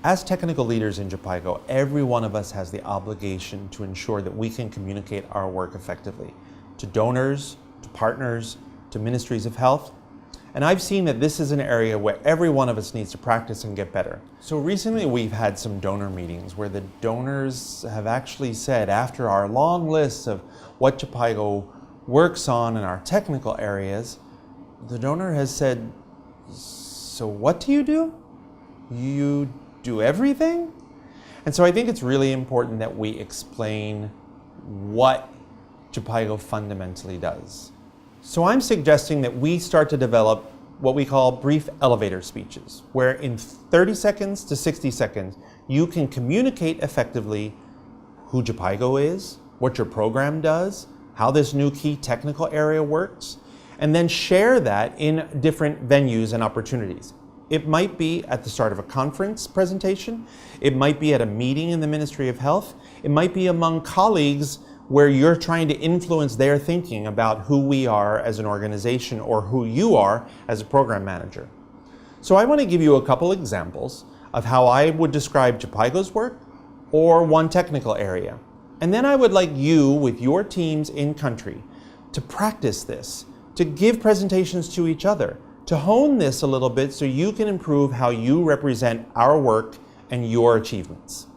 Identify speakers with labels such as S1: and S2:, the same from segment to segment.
S1: As technical leaders in Jhpiego, every one of us has the obligation to ensure that we can communicate our work effectively to donors, to partners, to ministries of health. And I've seen that this is an area where every one of us needs to practice and get better. So recently we've had some donor meetings where the donors have actually said, after our long list of what Jhpiego works on in our technical areas, the donor has said, "So what do? You do everything?" And so I think it's really important that we explain what Jhpiego fundamentally does. So I'm suggesting that we start to develop what we call brief elevator speeches, where in 30 seconds to 60 seconds, you can communicate effectively who Jhpiego is, what your program does, how this new key technical area works, and then share that in different venues and opportunities. It might be at the start of a conference presentation, it might be at a meeting in the Ministry of Health, it might be among colleagues where you're trying to influence their thinking about who we are as an organization or who you are as a program manager. So I want to give you a couple examples of how I would describe Jhpiego's work or one technical area. And then I would like you, with your teams in country, to practice this, to give presentations to each other, to hone this a little bit so you can improve how you represent our work and your achievements.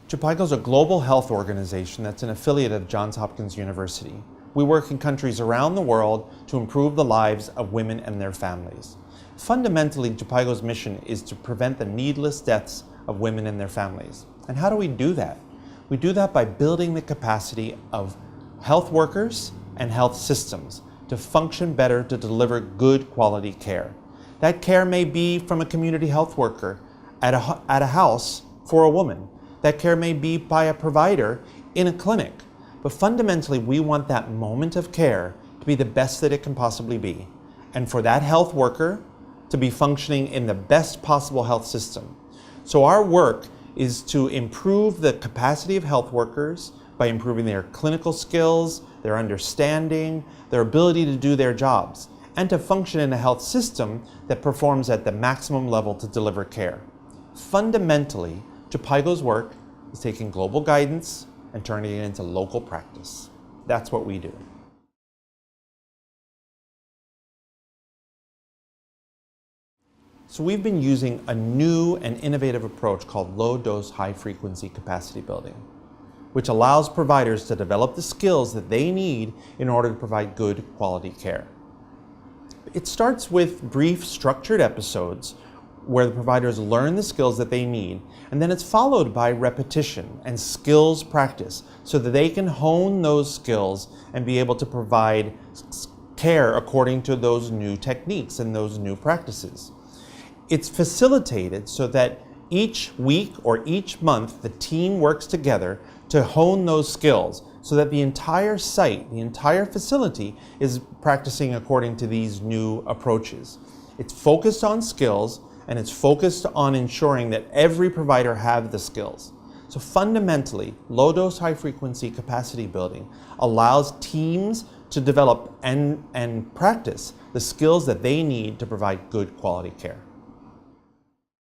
S1: Jhpiego is a global health organization that's an affiliate of Johns Hopkins University. We work in countries around the world to improve the lives of women and their families. Fundamentally, Jhpiego's mission is to prevent the needless deaths of women and their families. And how do we do that? We do that by building the capacity of health workers and health systems to function better, to deliver good quality care. That care may be from a community health worker at a house for a woman. That care may be by a provider in a clinic. But fundamentally, we want that moment of care to be the best that it can possibly be. And for that health worker to be functioning in the best possible health system. So our work is to improve the capacity of health workers by improving their clinical skills, their understanding, their ability to do their jobs, and to function in a health system that performs at the maximum level to deliver care. Fundamentally, Jhpiego's work is taking global guidance and turning it into local practice. That's what we do. So we've been using a new and innovative approach called low-dose, high-frequency capacity building, which allows providers to develop the skills that they need in order to provide good quality care. It starts with brief, structured episodes where the providers learn the skills that they need, and then it's followed by repetition and skills practice so that they can hone those skills and be able to provide care according to those new techniques and those new practices. It's facilitated so that each week or each month the team works together to hone those skills so that the entire site, the entire facility is practicing according to these new approaches. It's focused on skills, and it's focused on ensuring that every provider have the skills. So fundamentally, low-dose, high-frequency capacity building allows teams to develop and practice the skills that they need to provide good quality care.